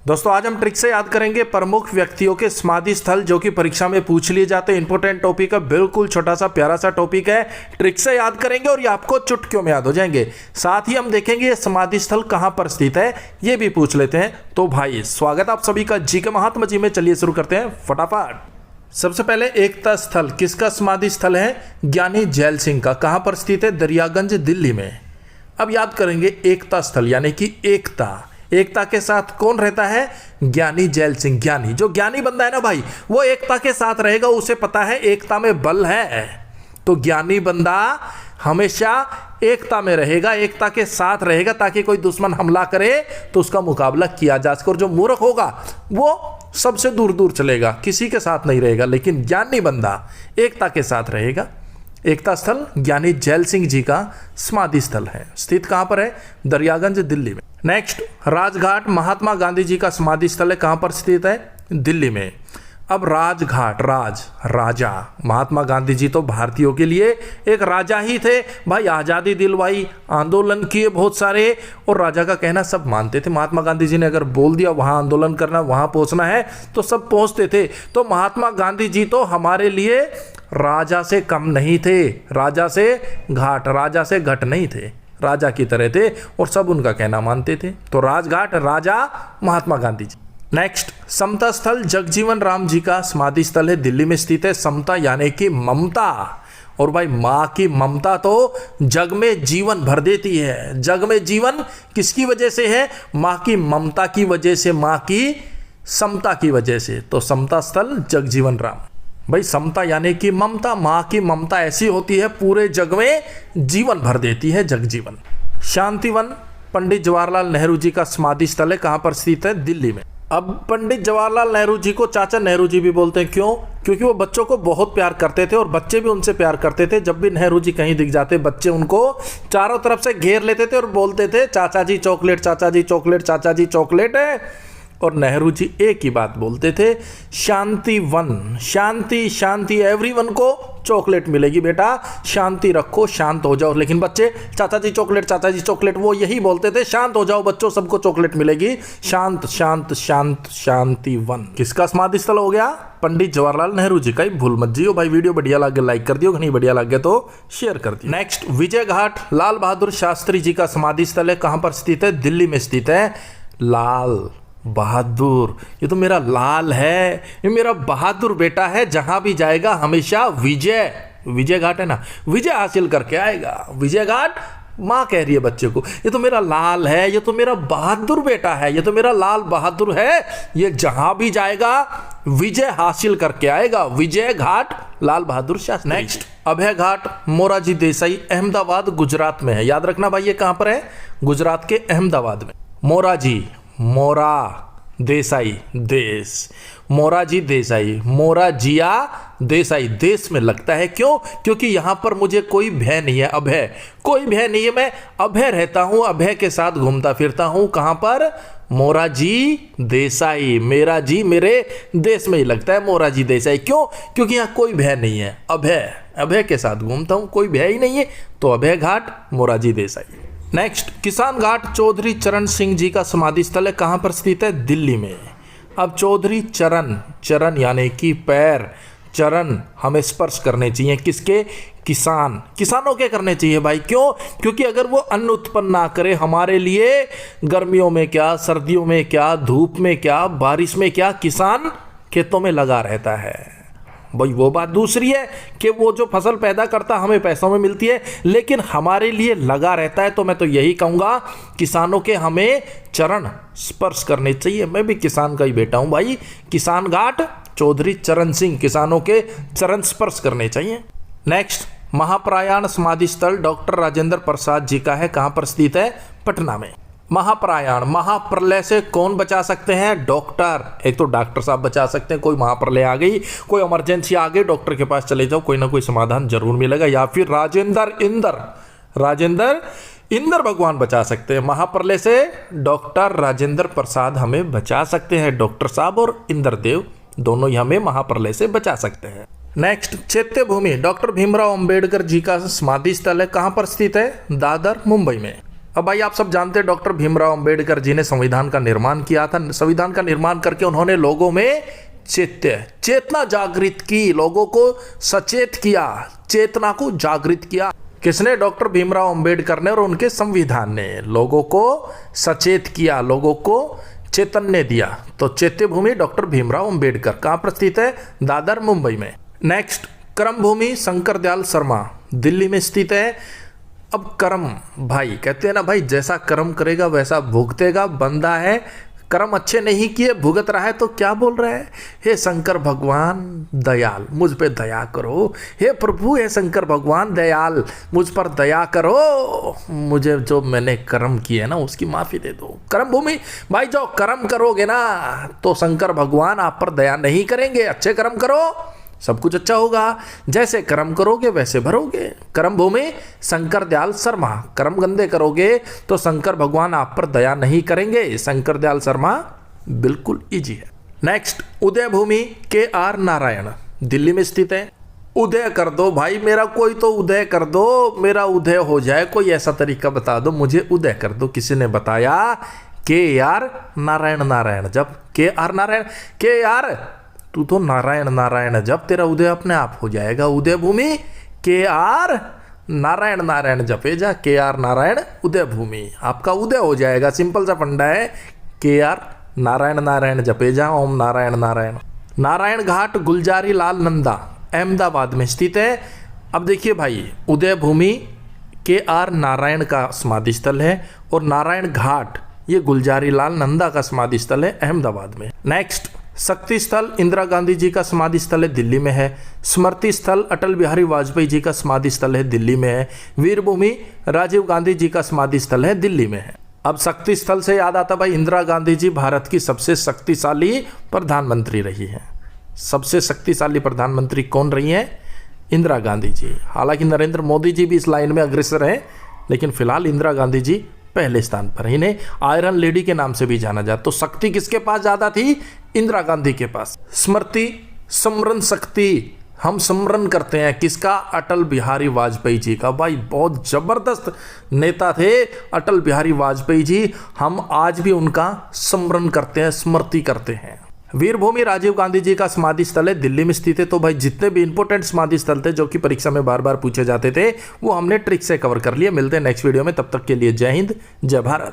दोस्तों आज हम ट्रिक से याद करेंगे प्रमुख व्यक्तियों के समाधि स्थल जो कि परीक्षा में पूछ लिए जाते हैं। इंपॉर्टेंट टॉपिक है, बिल्कुल छोटा सा प्यारा सा टॉपिक है। ट्रिक से याद करेंगे और ये आपको चुटकियों में याद हो जाएंगे। साथ ही हम देखेंगे ये समाधि स्थल कहां पर स्थित है, ये भी पूछ लेते हैं। तो भाई स्वागत आप सभी का जी के महात्मा जी में। चलिए शुरू करते हैं फटाफट। सबसे पहले एकता स्थल किसका समाधि स्थल है? ज्ञानी जैल सिंह का। कहां पर स्थित है? दरियागंज दिल्ली में। अब याद करेंगे एकता स्थल यानी कि एकता के साथ कौन रहता है? ज्ञानी जैल सिंह। ज्ञानी जो ज्ञानी बंदा है ना भाई, वो एकता के साथ रहेगा। उसे पता है एकता में बल है, तो ज्ञानी बंदा हमेशा एकता में रहेगा, एकता के साथ रहेगा, ताकि कोई दुश्मन हमला करे तो उसका मुकाबला किया जा सके। और जो मूर्ख होगा वो सबसे दूर दूर चलेगा, किसी के साथ नहीं रहेगा। लेकिन ज्ञानी बंदा एकता के साथ रहेगा। एकता स्थल ज्ञानी जैल सिंह जी का समाधि स्थल है। स्थित कहां पर है? दरियागंज दिल्ली में। नेक्स्ट, राजघाट महात्मा गांधी जी का समाधि स्थल है। कहां पर स्थित है? दिल्ली में। अब राजघाट, राजा महात्मा गांधी जी तो भारतीयों के लिए एक राजा ही थे भाई। आज़ादी दिलवाई, आंदोलन किए बहुत सारे, और राजा का कहना सब मानते थे। महात्मा गांधी जी ने अगर बोल दिया वहां आंदोलन करना, वहां पहुंचना है, तो सब पहुंचते थे। तो महात्मा गांधी जी तो हमारे लिए राजा से कम नहीं थे, राजा से घट नहीं थे, राजा की तरह थे और सब उनका कहना मानते थे। तो राजघाट, राजा महात्मा गांधी जी। नेक्स्ट, समता स्थल जगजीवन राम जी का समाधि स्थल है। दिल्ली में स्थित है। समता यानी कि ममता, और भाई माँ की ममता तो जग में जीवन भर देती है। जग में जीवन किसकी वजह से है? माँ की ममता की वजह से, माँ की समता की वजह से। तो समता स्थल जगजीवन राम। भाई समता यानी कि ममता, माँ की ममता ऐसी होती है पूरे जग में जीवन भर देती है, जगजीवन। शांतिवन पंडित जवाहरलाल नेहरू जी का समाधि स्थल है। कहां पर स्थित है? दिल्ली में। अब पंडित जवाहरलाल नेहरू जी को चाचा नेहरू जी भी बोलते हैं। क्यों? क्योंकि वो बच्चों को बहुत प्यार करते थे और बच्चे भी उनसे प्यार करते थे। जब भी नेहरू जी कहीं दिख जाते, बच्चे उनको चारों तरफ से घेर लेते थे और बोलते थे चाचा जी चॉकलेट, चाचा जी चॉकलेट, चाचा जी चॉकलेट है। और नेहरू जी एक ही बात बोलते थे, शांतिवन, शांति शांति, एवरीवन को चॉकलेट मिलेगी बेटा, शांति रखो, शांत हो जाओ। लेकिन बच्चे चाचा जी चॉकलेट, चाचा जी चॉकलेट, वो यही बोलते थे, शांत हो जाओ बच्चों, सबको चॉकलेट मिलेगी। शांत शांत शांत, शांतिवन। किसका समाधि स्थल हो गया? पंडित जवाहरलाल नेहरू जी का। ही भूल मत जियो भाई। वीडियो बढ़िया लगे लाइक कर दियो, नहीं बढ़िया लगे तो शेयर कर दियो। नेक्स्ट, विजय घाट लाल बहादुर शास्त्री जी का समाधि स्थल है। कहां पर स्थित है? दिल्ली में स्थित है। लाल बहादुर, ये तो मेरा लाल है, ये मेरा बहादुर बेटा है, जहां भी जाएगा हमेशा विजय घाट है ना, विजय हासिल करके आएगा। विजय घाट, माँ कह रही है बच्चे को, ये तो मेरा लाल है, ये तो मेरा बहादुर बेटा है, ये तो मेरा लाल बहादुर है, ये जहां भी जाएगा विजय हासिल करके आएगा। विजय घाट लाल बहादुर शास्त्री। नेक्स्ट, अभय घाट मोरारजी देसाई, अहमदाबाद गुजरात में है। याद रखना भाई, ये कहां पर है? गुजरात के अहमदाबाद में। मोरा देसाई, देश, मोरारजी देसाई, मोराजिया देसाई, देश में लगता है। क्यों? क्योंकि यहां पर मुझे कोई भय नहीं है, अभय, कोई भय नहीं है, मैं अभय रहता हूं, अभय के साथ घूमता फिरता हूं। कहां पर? मोरारजी देसाई, मेरा जी मेरे देश में ही लगता है, मोरारजी देसाई। क्यों? क्योंकि यहां कोई भय नहीं है, अभय के साथ घूमता हूं, कोई भय ही नहीं है, तो अभय घाट मोरारजी देसाई। नेक्स्ट, किसान घाट चौधरी चरण सिंह जी का समाधि स्थल है। कहां पर स्थित है? दिल्ली में। अब चौधरी चरण यानी कि पैर, चरण हमें स्पर्श करने चाहिए। किसके? किसानों के करने चाहिए भाई। क्यों? क्योंकि अगर वो अन्न उत्पन्न ना करे हमारे लिए, गर्मियों में क्या, सर्दियों में क्या, धूप में क्या, बारिश में क्या, किसान खेतों में लगा रहता है भाई। वो बात दूसरी है कि वो जो फसल पैदा करता हमें पैसों में मिलती है, लेकिन हमारे लिए लगा रहता है। तो मैं तो यही कहूँगा, किसानों के हमें चरण स्पर्श करने चाहिए। मैं भी किसान का ही बेटा हूँ भाई। किसान घाट चौधरी चरण सिंह, किसानों के चरण स्पर्श करने चाहिए। नेक्स्ट, महाप्रयाण समाधि स्थल डॉक्टर राजेंद्र प्रसाद जी का है। कहाँ पर स्थित है? पटना में। महाप्रयाण, महाप्रलय से कौन बचा सकते हैं? डॉक्टर। एक तो डॉक्टर साहब बचा सकते हैं, कोई महाप्रलय आ गई, कोई इमरजेंसी आ गई, डॉक्टर के पास चले जाओ, कोई ना कोई समाधान जरूर मिलेगा। या फिर राजेंद्र इंद्र भगवान बचा सकते हैं। महाप्रलय से डॉक्टर राजेंद्र प्रसाद हमें बचा सकते हैं। डॉक्टर साहब और इंद्रदेव दोनों ही हमें महाप्रलय से बचा सकते हैं। नेक्स्ट, चैत्य भूमि डॉक्टर भीमराव अंबेडकर जी का समाधि स्थल है। कहां पर स्थित है? दादर, मुंबई में। अब भाई आप सब जानते हैं डॉक्टर भीमराव अंबेडकर जी ने संविधान का निर्माण किया था। संविधान का निर्माण करके उन्होंने लोगों में चेतना जागृत की, लोगों को सचेत किया, चेतना को जागृत किया। किसने? डॉक्टर भीमराव अंबेडकर ने और उनके संविधान ने लोगों को सचेत किया, लोगों को चैतन्य दिया। तो चैत्य भूमि डॉक्टर भीमराव अंबेडकर कहाँ पर स्थित है? दादर, मुंबई में। नेक्स्ट, कर्म भूमि शंकर दयाल शर्मा दिल्ली में स्थित है। अब कर्म, भाई कहते हैं ना भाई, जैसा कर्म करेगा वैसा भुगतेगा। बंदा है, कर्म अच्छे नहीं किए, भुगत रहा है, तो क्या बोल रहा है? हे शंकर भगवान दयाल, मुझ पे दया करो। हे प्रभु, हे शंकर भगवान दयाल, मुझ पर दया करो, मुझे जो मैंने कर्म किए ना उसकी माफी दे दो। कर्म भूमि, भाई जो कर्म करोगे ना तो शंकर भगवान आप पर दया नहीं करेंगे। अच्छे कर्म करो, सब कुछ अच्छा होगा। जैसे कर्म करोगे वैसे भरोगे। कर्म भूमि शंकर दयाल शर्मा। कर्म गंदे करोगे तो शंकर भगवान आप पर दया नहीं करेंगे। शंकर दयाल शर्मा बिल्कुल इजी है। नेक्स्ट, उदय भूमि KR नारायण दिल्ली में स्थित है। उदय कर दो भाई, मेरा कोई तो उदय कर दो, मेरा उदय हो जाए। कोई ऐसा तरीका बता दो, मुझे उदय कर दो। किसी ने बताया KR नारायण जब KR नारायण, KR तू तो नारायण जब, तेरा उदय अपने आप हो जाएगा। उदय भूमि KR नारायण जपे जा। KR नारायण उदय भूमि, आपका उदय हो जाएगा। सिंपल सा फंडा है। KR नारायण जपे जा। ओम नारायण। नारायण घाट गुलजारी लाल नंदा अहमदाबाद में स्थित है। अब देखिए भाई, उदय भूमि KR नारायण का समाधि स्थल है और नारायण घाट ये गुलजारी लाल नंदा का समाधि स्थल है अहमदाबाद में। नेक्स्ट, शक्ति स्थल इंदिरा गांधी जी का समाधि स्थल है, दिल्ली में है। स्मृति स्थल अटल बिहारी वाजपेयी जी का समाधि स्थल है, दिल्ली में है। वीर भूमि राजीव गांधी जी का समाधि स्थल है, दिल्ली में है। अब शक्ति स्थल से याद आता भाई, इंदिरा गांधी जी भारत की सबसे शक्तिशाली प्रधानमंत्री रही है। सबसे शक्तिशाली प्रधानमंत्री कौन रही है? इंदिरा गांधी जी। हालांकि नरेंद्र मोदी जी भी इस लाइन में अग्रसर हैं, लेकिन फिलहाल इंदिरा गांधी जी पहले स्थान पर। इन्हें आयरन लेडी के नाम से भी जाना जाता। तो शक्ति किसके पास ज्यादा थी? इंदिरा गांधी के पास। स्मृति समरण शक्ति, हम समरण करते हैं किसका? अटल बिहारी वाजपेयी जी का। भाई बहुत जबरदस्त नेता थे अटल बिहारी वाजपेयी जी, हम आज भी उनका समरण करते हैं, स्मृति करते हैं। वीरभूमि राजीव गांधी जी का समाधि स्थल है, दिल्ली में स्थित है। तो भाई जितने भी इंपोर्टेंट समाधि स्थल थे जो कि परीक्षा में बार बार पूछे जाते थे वो हमने ट्रिक से कवर कर लिए। मिलते हैं नेक्स्ट वीडियो में, तब तक के लिए जय हिंद, जय भारत।